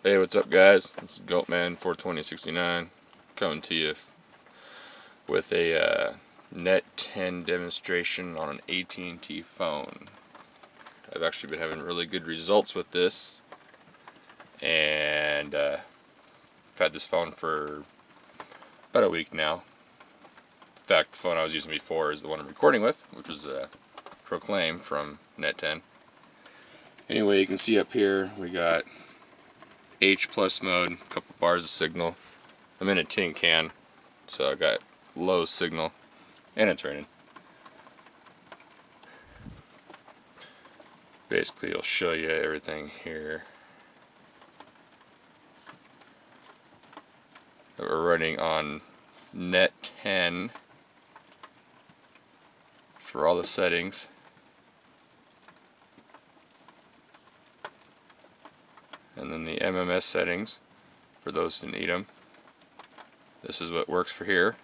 Hey, what's up, guys? This is Goatman 42069 coming to you with a NET10 demonstration on an AT&T phone. I've actually been having really good results with this, and I've had this phone for about a week now. In fact, the phone I was using before is the one I'm recording with, which was Proclaim from NET10. Anyway, you can see up here we got H+ mode, a couple bars of signal. I'm in a tin can, so I got low signal, and it's raining. Basically, I'll show you everything here. We're running on NET10 for all the settings. And then the MMS settings for those who need them. This is what works for here.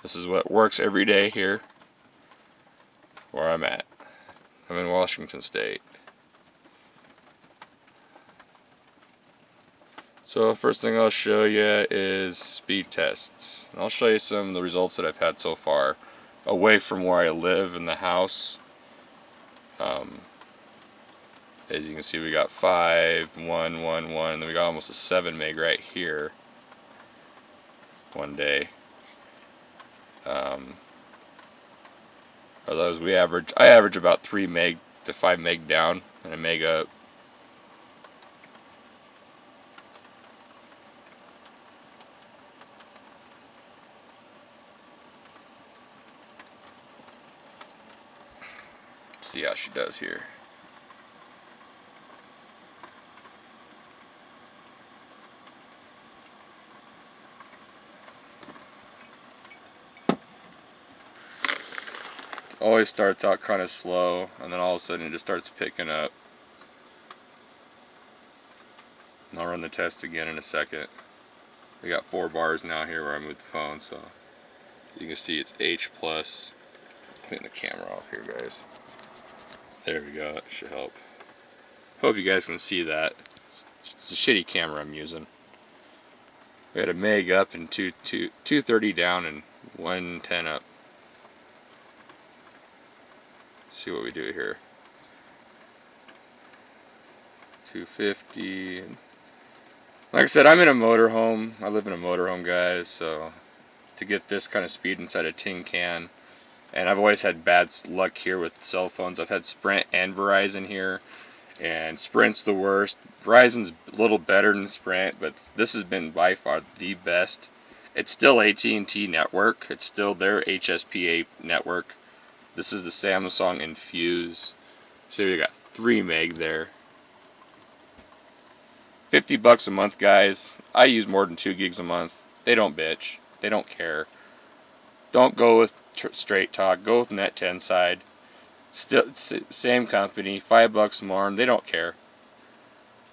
This is what works every day here where I'm at. I'm in Washington State. So first thing I'll show you is speed tests. And I'll show you some of the results that I've had so far away from where I live in the house. As you can see, we got 5, 1, 1, 1, and then we got almost a 7 meg right here one day. Those I average about 3 meg to 5 meg down and a meg up. Let's see how she does here. Always starts out kind of slow, and then all of a sudden it just starts picking up. And I'll run the test again in a second. We got 4 bars now here where I moved the phone, so you can see it's H+. Clean the camera off here, guys. There we go, that should help. Hope you guys can see that. It's a shitty camera I'm using. We had a meg up and 230 down and 110 up. Let's see what we do here. 250. Like I said, I'm in a motorhome. I live in a motorhome, guys, so to get this kind of speed inside a tin can, and I've always had bad luck here with cell phones. I've had Sprint and Verizon here, and Sprint's the worst. Verizon's a little better than Sprint, but this has been by far the best. It's still AT&T network. It's still their HSPA network. This is the Samsung Infuse. So we got 3 meg there. $50 a month, guys. I use more than 2 gigs a month. They don't bitch. They don't care. Don't go with Straight Talk. Go with NET10 side. Still same company. $5 more, and they don't care.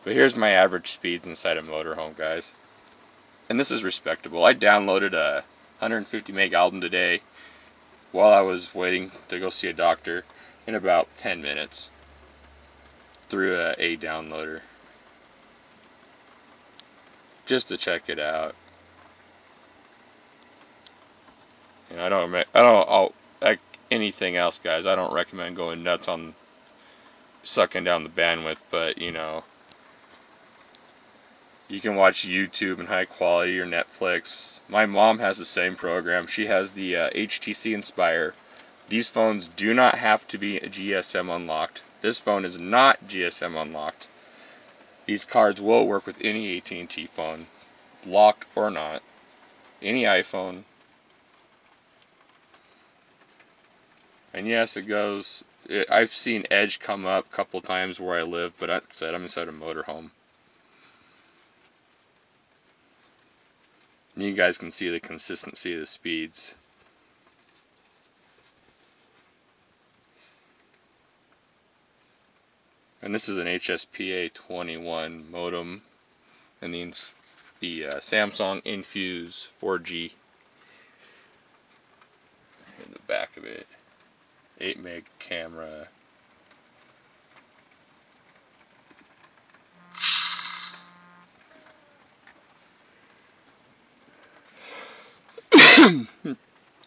But here's my average speeds inside a motorhome, guys. And this is respectable. I downloaded a 150 meg album today while I was waiting to go see a doctor in about 10 minutes through a downloader, just to check it out. You know, I don't like anything else, guys. I don't recommend going nuts on sucking down the bandwidth, but you know, you can watch YouTube in high quality or Netflix. My mom has the same program. She has the HTC Inspire. These phones do not have to be GSM unlocked. This phone is not GSM unlocked. These cards will work with any AT&T phone, locked or not. Any iPhone. And yes, it goes. I've seen Edge come up a couple times where I live, but like I said, I'm inside a motorhome. And you guys can see the consistency of the speeds. And this is an HSPA 21 modem, and the Samsung Infuse 4G in the back of it. 8 meg camera.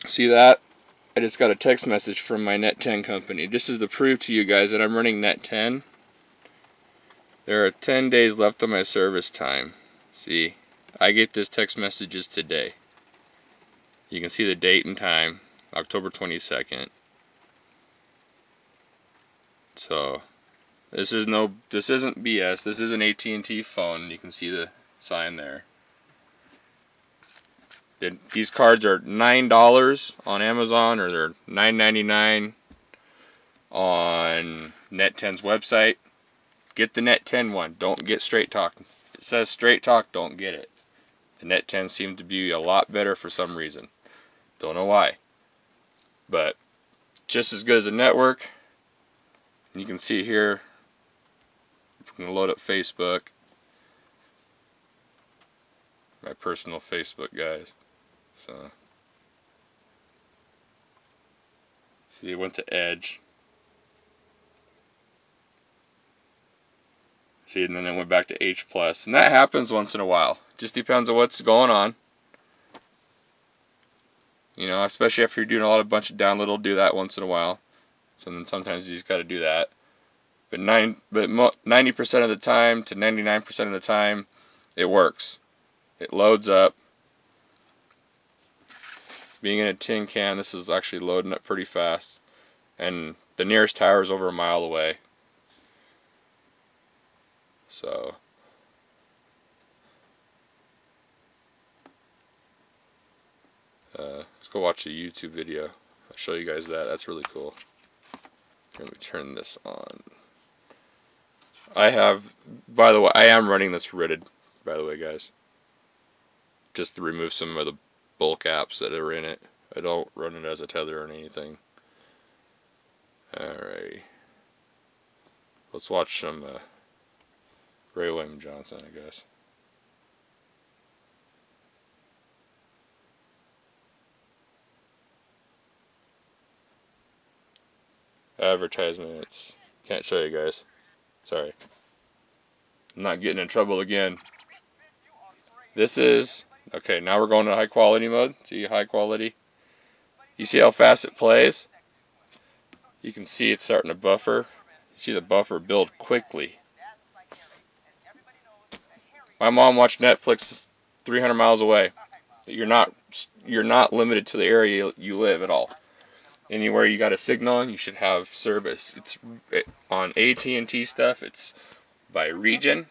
See that? I just got a text message from my NET10 company. This is to prove to you guys that I'm running NET10. There are 10 days left on my service time. See, I get this text messages today. You can see the date and time, October 22nd. So, this isn't BS. This is an AT&T phone. You can see the sign there. These cards are $9 on Amazon, or they're $9.99 on NET10's website. Get the NET10 one. Don't get Straight Talk. It says Straight Talk, don't get it. The NET10 seems to be a lot better for some reason. Don't know why. But just as good as a network. You can see here, I'm going to load up Facebook. My personal Facebook, guys. So, see, it went to Edge. See, and then it went back to H+. And that happens once in a while. Just depends on what's going on. You know, especially if you're doing a bunch of download, it'll do that once in a while. So then sometimes you just got to do that. But 90% of the time to 99% of the time, it works. It loads up. Being in a tin can, this is actually loading up pretty fast. And the nearest tower is over a mile away. So, let's go watch a YouTube video. I'll show you guys that. That's really cool. Let me turn this on. By the way, I am running this RITted, by the way, guys. Just to remove some of the bulk apps that are in it. I don't run it as a tether or anything. Alrighty. Let's watch some Ray William Johnson, I guess. Advertisements. Can't show you guys. Sorry. I'm not getting in trouble again. This is... Okay, now we're going to high quality mode. See high quality? You see how fast it plays? You can see it's starting to buffer. You see the buffer build quickly. My mom watched Netflix 300 miles away. You're not limited to the area you live at all. Anywhere you got a signal, you should have service. On AT&T stuff, it's by region,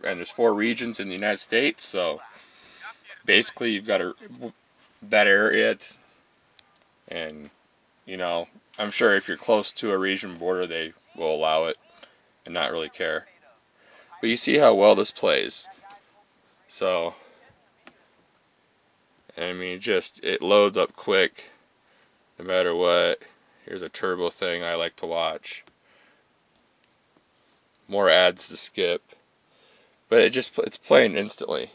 and there's 4 regions in the United States. So basically, you've got that area, and you know, I'm sure if you're close to a region border, they will allow it and not really care. But you see how well this plays. So, I mean, it loads up quick, no matter what. Here's a turbo thing I like to watch. More ads to skip, but it's playing instantly.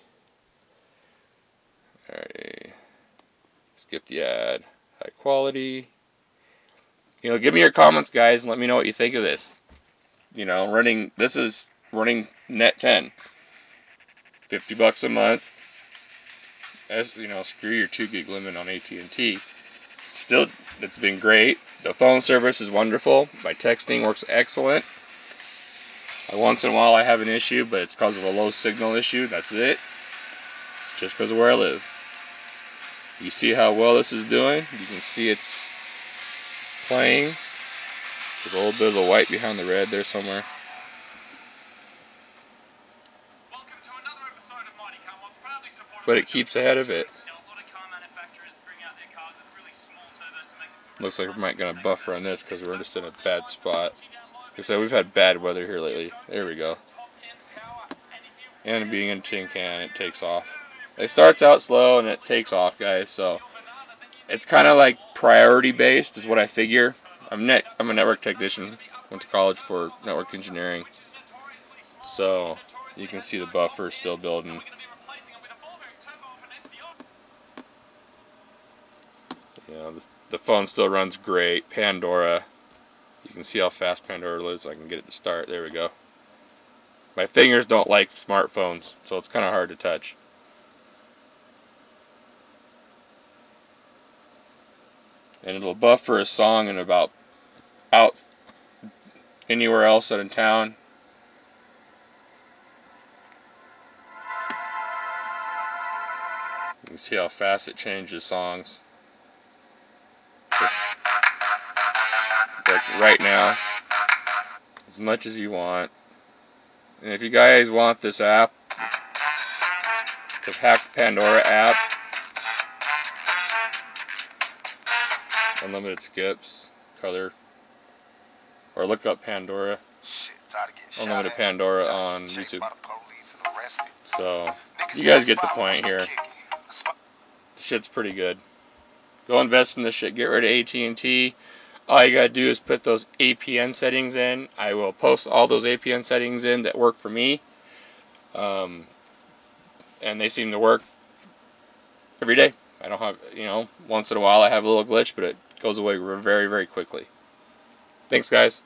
Alright, skip the ad. High quality. You know, give me your comments, guys, and let me know what you think of this. You know, this is running NET10. $50 a month. As you know, screw your 2 gig limit on AT&T. Still, it's been great. The phone service is wonderful. My texting works excellent. Once in a while I have an issue, but it's because of a low signal issue. That's it. Just because of where I live. You see how well this is doing? You can see it's playing. There's a little bit of the white behind the red there somewhere. But it keeps ahead of it. Looks like we might gonna buffer on this because we're just in a bad spot. Like I said, we've had bad weather here lately. There we go. And being in a tin can, it takes off. It starts out slow and it takes off, guys. So it's kind of like priority based, is what I figure. I'm a network technician. Went to college for network engineering. So you can see the buffer still building. You know, the phone still runs great. Pandora. You can see how fast Pandora lives. I can get it to start. There we go. My fingers don't like smartphones, so it's kind of hard to touch. and it'll buffer a song in about out anywhere else out in town. You can see how fast it changes songs. Like right now, as much as you want. And if you guys want this app, the Pandora app, unlimited skips, color, or look up Pandora, unlimited Pandora on YouTube. So you guys get the point here. Shit's pretty good. Go invest in this shit. Get rid of AT&T. All you gotta do is put those APN settings in. I will post all those APN settings in that work for me. And they seem to work every day. I don't have, once in a while I have a little glitch, but it goes away very, very quickly. Thanks, guys.